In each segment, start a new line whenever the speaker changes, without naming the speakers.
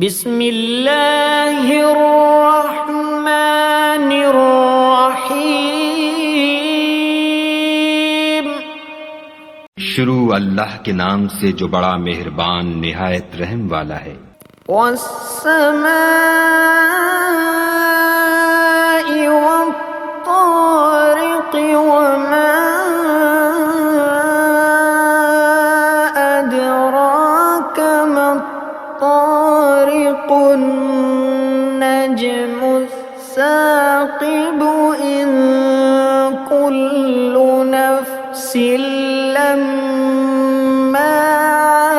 بسم اللہ الرحمن الرحیم۔
شروع اللہ کے نام سے جو بڑا مہربان نہایت رحم والا ہے۔
والسماء والطارق وما أدراك ما الطارق النجم الثاقب إن كل نفس لما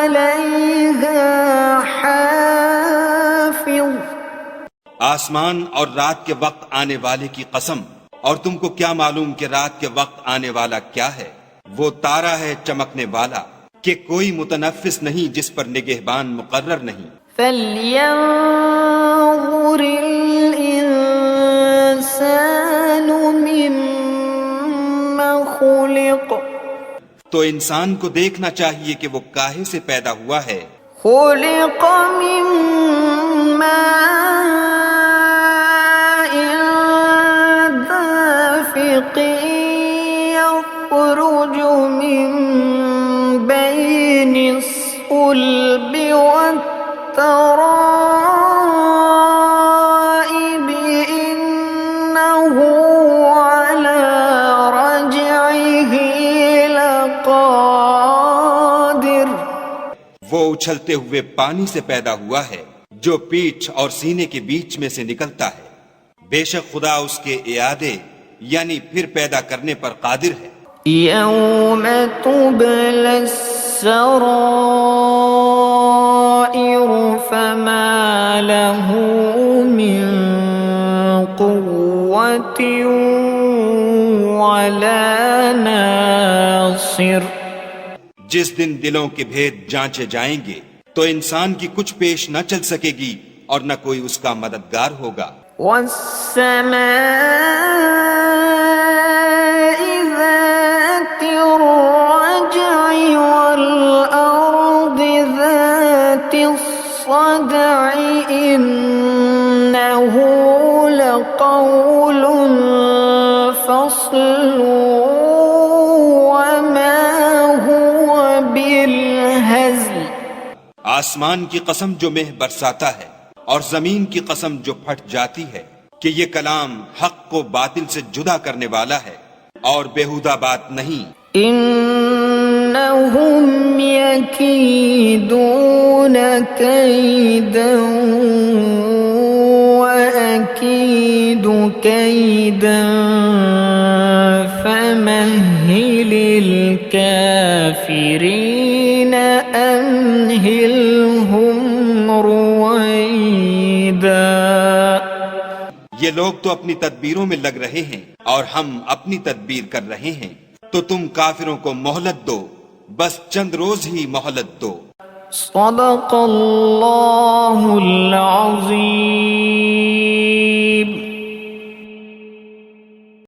عليها حافظ۔
آسمان اور رات کے وقت آنے والے کی قسم، اور تم کو کیا معلوم کہ رات کے وقت آنے والا کیا ہے؟ وہ تارا ہے چمکنے والا کہ کوئی متنفس نہیں جس پر نگہبان مقرر نہیں۔
فَلْيَنظُرِ الْإِنسَانُ مِمَّ خُلِقَ۔
تو انسان کو دیکھنا چاہیے کہ وہ کاہے سے پیدا ہوا ہے۔
خُلِقَ مِن مَّاءٍ دَافِقٍ يَخْرُجُ مِن بَيْنِ الصُّلْبِ وَالتَّرَائِبِ إِنَّهُ عَلَى رَجْعِهِ لَقَادِرٌ۔
وہ اچھلتے ہوئے پانی سے پیدا ہوا ہے جو پیٹھ اور سینے کے بیچ میں سے نکلتا ہے۔ بے شک خدا اس کے اعادے یعنی پھر پیدا کرنے پر قادر ہے۔
يَوْمَ تُبْلَى السَّرَائِرُ فَمَا لَهُ مِن قُوَّةٍ وَلَا نَاصِرٍ۔
جس دن دلوں کے بھید جانچے جائیں گے تو انسان کی کچھ پیش نہ چل سکے گی اور نہ کوئی اس کا مددگار ہوگا۔
وَالسَّمَاءِ ذَاتِ الرَّجْعِ وَالْأَرْضِ ذَاتِ الصَّدْعِ إِنَّهُ لَقَوْلٌ فَصْلٌ وَمَا هُوَ بِالْهَزْلِ۔
آسمان کی قسم جو مہ برساتا ہے اور زمین کی قسم جو پھٹ جاتی ہے کہ یہ کلام حق کو باطل سے جدا کرنے والا ہے اور بیہودہ بات نہیں۔
إِنَّهُمْ يَكِيدُونَ كَيْدًا وَأَكِيدُ كَيْدًا فَمَهِّلِ الْكَافِرِينَ أَمْهِلْهُمْ رُوَيْدًا۔
یہ لوگ تو اپنی تدبیروں میں لگ رہے ہیں اور ہم اپنی تدبیر کر رہے ہیں، تو تم کافروں کو مہلت دو، بس چند روز ہی مہلت دو۔
صدق اللہ العظیم۔